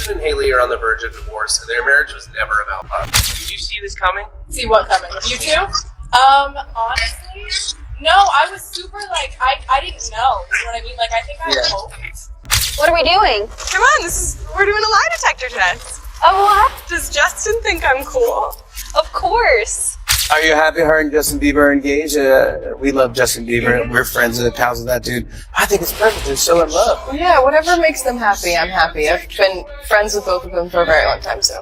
Justin and Hailey are on the verge of divorce, and their marriage was never about love. Did you see this coming? See what coming? You too? Honestly, no. I was super I didn't know. You know what I mean? I think I hoped. What are we doing? Come on, we're doing a lie detector test. Oh, what? Does Justin think I'm cool? Of course. Are you happy her and Justin Bieber are engaged? We love Justin Bieber. We're friends and pals with that dude. I think it's perfect. They're so in love. Well, yeah, whatever makes them happy, I'm happy. I've been friends with both of them for a very long time, so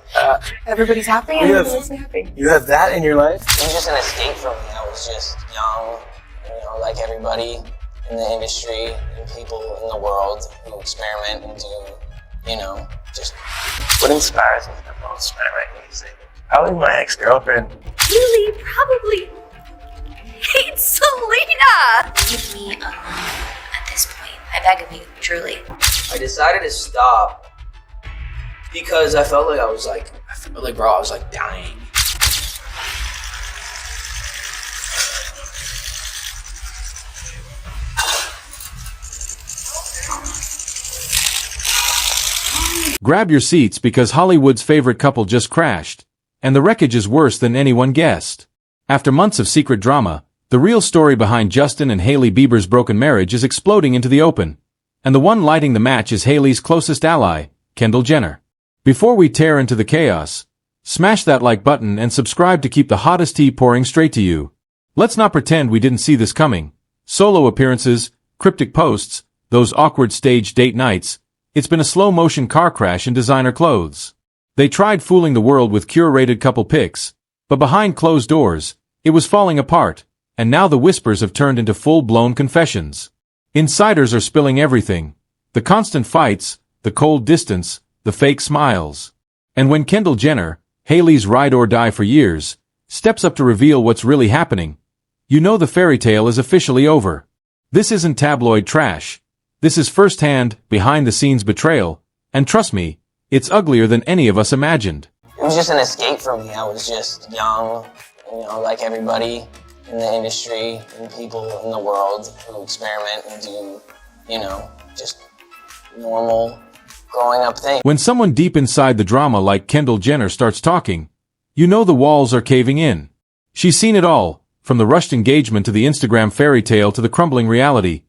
everybody's happy and it makes me happy. You have that in your life? It was just an escape from me. I was just young, like everybody in the industry and people in the world who experiment and do, just... What inspires me the most when I write music? Probably my ex-girlfriend. Really? Probably hates Selena! Leave me alone at this point. I beg of you, truly. I decided to stop because I felt like I was dying. Grab your seats because Hollywood's favorite couple just crashed, and the wreckage is worse than anyone guessed. After months of secret drama, the real story behind Justin and Hailey Bieber's broken marriage is exploding into the open, and the one lighting the match is Hailey's closest ally, Kendall Jenner. Before we tear into the chaos, smash that like button and subscribe to keep the hottest tea pouring straight to you. Let's not pretend we didn't see this coming. Solo appearances, cryptic posts, those awkward stage date nights. It's been a slow-motion car crash in designer clothes. They tried fooling the world with curated couple pics, but behind closed doors, it was falling apart, and now the whispers have turned into full-blown confessions. Insiders are spilling everything. The constant fights, the cold distance, the fake smiles. And when Kendall Jenner, Hailey's ride or die for years, steps up to reveal what's really happening, you know the fairy tale is officially over. This isn't tabloid trash. This is first-hand, behind-the-scenes betrayal, and trust me, it's uglier than any of us imagined. It was just an escape from me. I was just young, like everybody in the industry and people in the world who experiment and do, just normal growing up things. When someone deep inside the drama like Kendall Jenner starts talking, you know the walls are caving in. She's seen it all, from the rushed engagement to the Instagram fairy tale to the crumbling reality.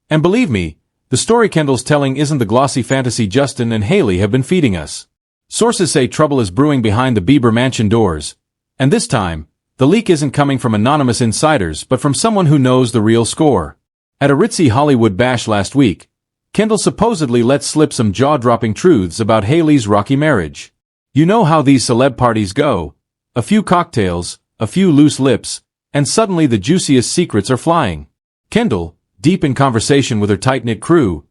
And believe me, the story Kendall's telling isn't the glossy fantasy Justin and Hailey have been feeding us. Sources say trouble is brewing behind the Bieber mansion doors. And this time, the leak isn't coming from anonymous insiders but from someone who knows the real score. At a ritzy Hollywood bash last week, Kendall supposedly let slip some jaw-dropping truths about Hailey's rocky marriage. You know how these celeb parties go. A few cocktails, a few loose lips, and suddenly the juiciest secrets are flying. Kendall, deep in conversation with her tight-knit crew,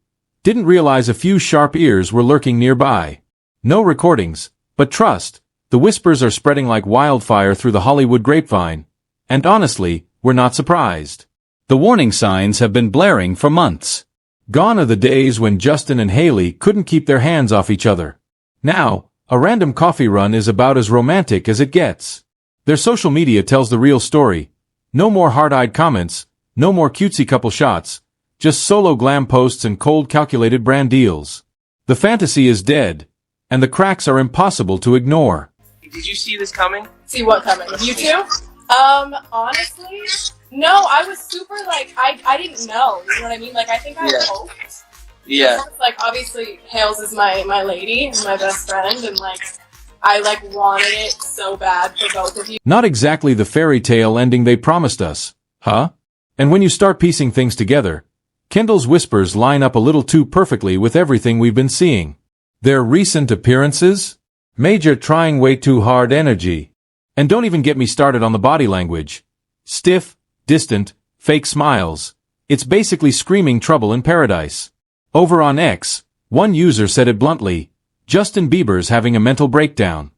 didn't realize a few sharp ears were lurking nearby. No recordings, but trust, the whispers are spreading like wildfire through the Hollywood grapevine, and honestly, we're not surprised. The warning signs have been blaring for months. Gone are the days when Justin and Hailey couldn't keep their hands off each other. Now, a random coffee run is about as romantic as it gets. Their social media tells the real story. No more hard-eyed comments, no more cutesy couple shots, just solo glam posts and cold calculated brand deals. The fantasy is dead, and the cracks are impossible to ignore. Did you see this coming? See what coming? You too? Honestly, no. I was super I didn't know. You know what I mean? I think I hoped. Yeah. Obviously, Hales is my lady and my best friend, and I wanted it so bad for both of you. Not exactly the fairy tale ending they promised us, huh? And when you start piecing things together, Kendall's whispers line up a little too perfectly with everything we've been seeing. Their recent appearances? Major trying way too hard energy. And don't even get me started on the body language. Stiff, distant, fake smiles. It's basically screaming trouble in paradise. Over on X, one user said it bluntly, Justin Bieber's having a mental breakdown.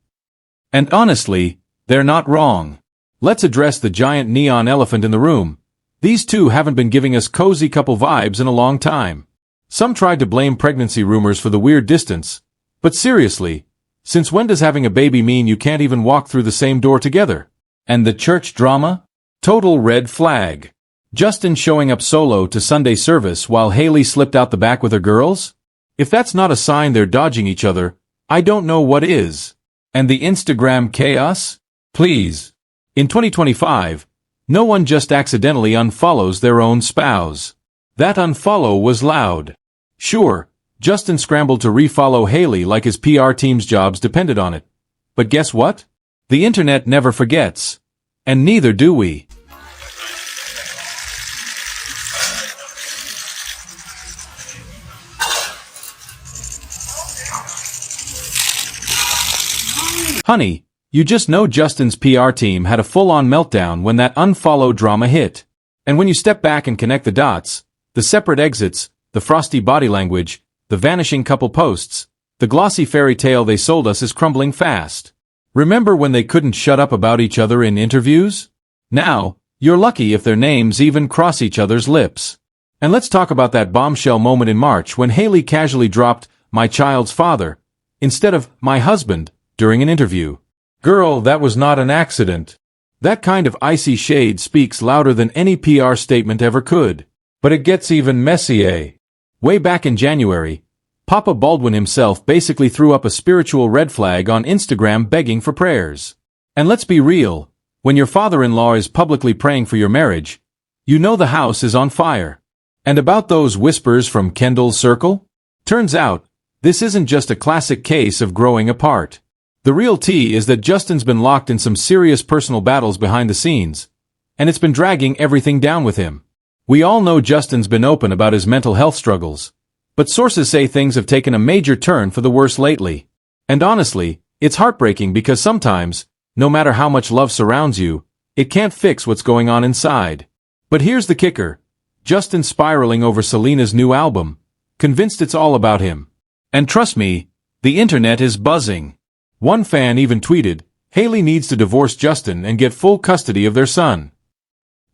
And honestly, they're not wrong. Let's address the giant neon elephant in the room. These two haven't been giving us cozy couple vibes in a long time. Some tried to blame pregnancy rumors for the weird distance. But seriously, since when does having a baby mean you can't even walk through the same door together? And the church drama? Total red flag. Justin showing up solo to Sunday service while Hailey slipped out the back with her girls? If that's not a sign they're dodging each other, I don't know what is. And the Instagram chaos? Please. In 2025, no one just accidentally unfollows their own spouse. That unfollow was loud. Sure, Justin scrambled to refollow Hailey like his PR team's jobs depended on it. But guess what? The internet never forgets. And neither do we. Honey, you just know Justin's PR team had a full-on meltdown when that unfollow drama hit. And when you step back and connect the dots, the separate exits, the frosty body language, the vanishing couple posts, the glossy fairy tale they sold us is crumbling fast. Remember when they couldn't shut up about each other in interviews? Now, you're lucky if their names even cross each other's lips. And let's talk about that bombshell moment in March when Hailey casually dropped, "my child's father," instead of "my husband," during an interview. Girl, that was not an accident. That kind of icy shade speaks louder than any PR statement ever could. But it gets even messier. Way back in January, Papa Baldwin himself basically threw up a spiritual red flag on Instagram begging for prayers. And let's be real, when your father-in-law is publicly praying for your marriage, you know the house is on fire. And about those whispers from Kendall's circle? Turns out, this isn't just a classic case of growing apart. The real tea is that Justin's been locked in some serious personal battles behind the scenes, and it's been dragging everything down with him. We all know Justin's been open about his mental health struggles, but sources say things have taken a major turn for the worse lately. And honestly, it's heartbreaking because sometimes, no matter how much love surrounds you, it can't fix what's going on inside. But here's the kicker. Justin's spiraling over Selena's new album, convinced it's all about him. And trust me, the internet is buzzing. One fan even tweeted, Hailey needs to divorce Justin and get full custody of their son.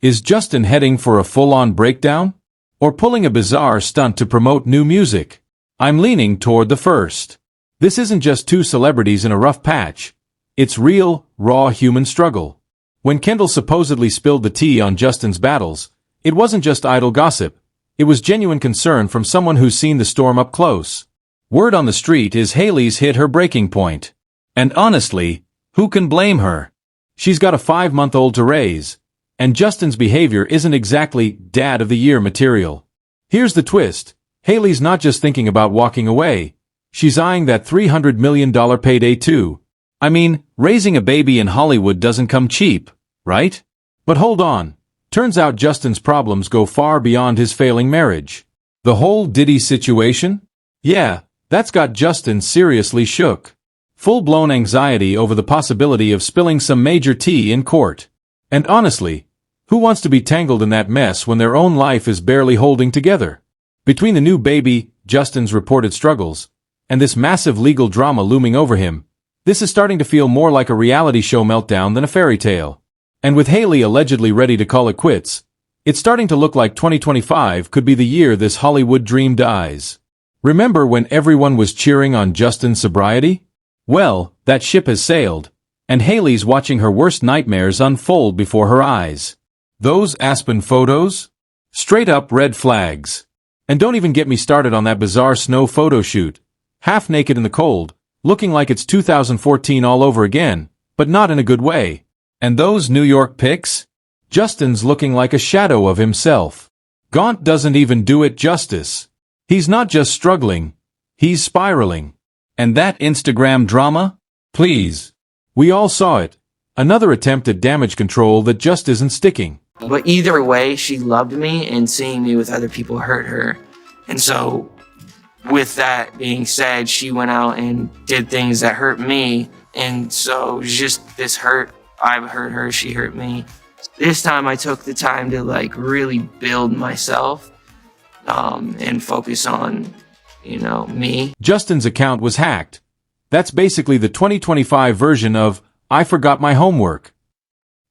Is Justin heading for a full-on breakdown? Or pulling a bizarre stunt to promote new music? I'm leaning toward the first. This isn't just two celebrities in a rough patch. It's real, raw human struggle. When Kendall supposedly spilled the tea on Justin's battles, it wasn't just idle gossip. It was genuine concern from someone who's seen the storm up close. Word on the street is Hailey's hit her breaking point. And honestly, who can blame her? She's got a 5-month-old to raise, and Justin's behavior isn't exactly Dad of the Year material. Here's the twist. Hailey's not just thinking about walking away. She's eyeing that $300 million payday too. I mean, raising a baby in Hollywood doesn't come cheap, right? But hold on. Turns out Justin's problems go far beyond his failing marriage. The whole Diddy situation? Yeah, that's got Justin seriously shook. Full-blown anxiety over the possibility of spilling some major tea in court. And honestly, who wants to be tangled in that mess when their own life is barely holding together? Between the new baby, Justin's reported struggles, and this massive legal drama looming over him, this is starting to feel more like a reality show meltdown than a fairy tale. And with Hailey allegedly ready to call it quits, it's starting to look like 2025 could be the year this Hollywood dream dies. Remember when everyone was cheering on Justin's sobriety? Well, that ship has sailed, and Hailey's watching her worst nightmares unfold before her eyes. Those Aspen photos? Straight up red flags. And don't even get me started on that bizarre snow photo shoot. Half naked in the cold, looking like it's 2014 all over again, but not in a good way. And those New York pics? Justin's looking like a shadow of himself. Gaunt doesn't even do it justice. He's not just struggling, he's spiraling. And that Instagram drama? Please. We all saw it. Another attempt at damage control that just isn't sticking. But either way, she loved me, and seeing me with other people hurt her. And so, with that being said, she went out and did things that hurt me. And so, just this hurt, I hurt her, she hurt me. This time I took the time to really build myself and focus on me. Justin's account was hacked. That's basically the 2025 version of, I forgot my homework.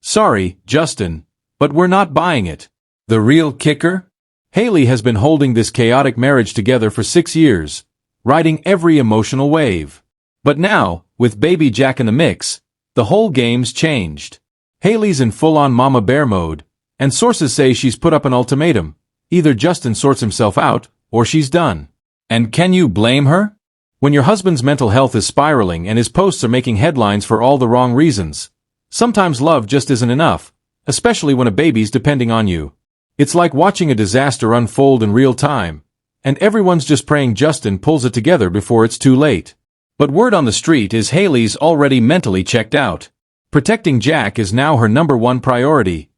Sorry, Justin, but we're not buying it. The real kicker? Hailey has been holding this chaotic marriage together for 6 years, riding every emotional wave. But now, with baby Jack in the mix, the whole game's changed. Hailey's in full-on mama bear mode, and sources say she's put up an ultimatum. Either Justin sorts himself out, or she's done. And can you blame her? When your husband's mental health is spiraling and his posts are making headlines for all the wrong reasons. Sometimes love just isn't enough, especially when a baby's depending on you. It's like watching a disaster unfold in real time, and everyone's just praying Justin pulls it together before it's too late. But word on the street is Hailey's already mentally checked out. Protecting Jack is now her #1 priority,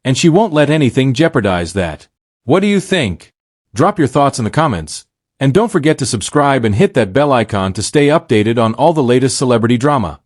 and she won't let anything jeopardize that. What do you think? Drop your thoughts in the comments, and don't forget to subscribe and hit that bell icon to stay updated on all the latest celebrity drama.